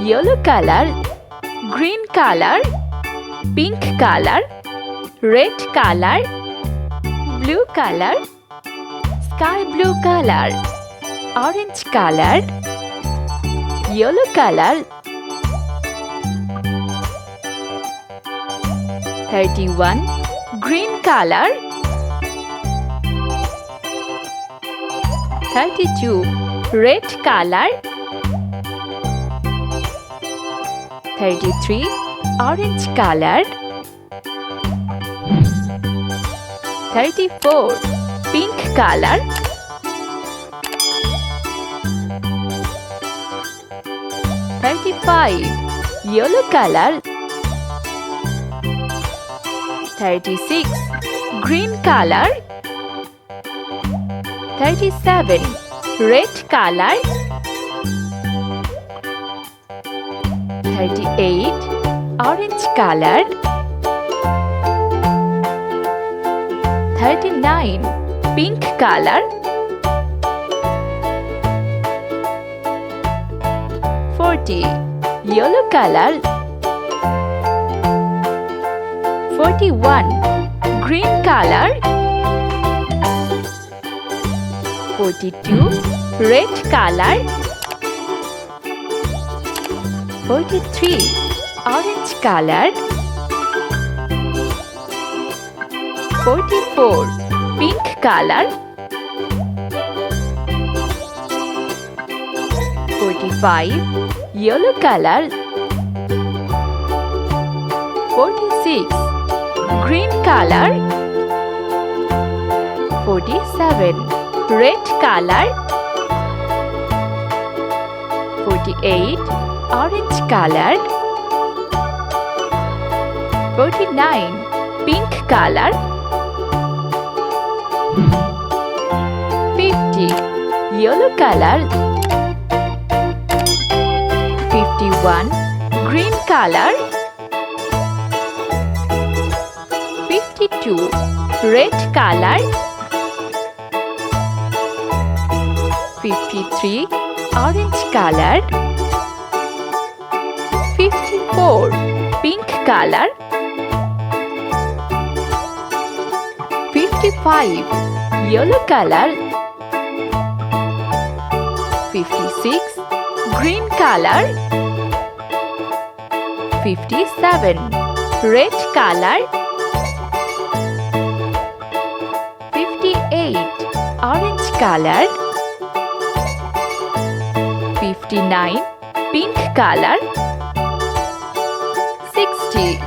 yellow color, green color, pink color, red color, blue color, sky blue color, orange color, yellow color, 31, green color, 32, red color, 33, orange color, 34, pink color, 35, yellow color, 36, green color, 37, red color, 38, orange color, 39, pink color, 40, yellow color, 41, green color, 42, red color, 43, orange color, 44, pink color, 45, yellow color, 46, green color, 47, red color, 48, orange color, 49, pink color, 50, yellow color, 51, green color, 52, red color, 53, orange color, 54, pink color, 55, yellow color, 56, green color, 57, red color, 58, orange color, 59, pink color, 60,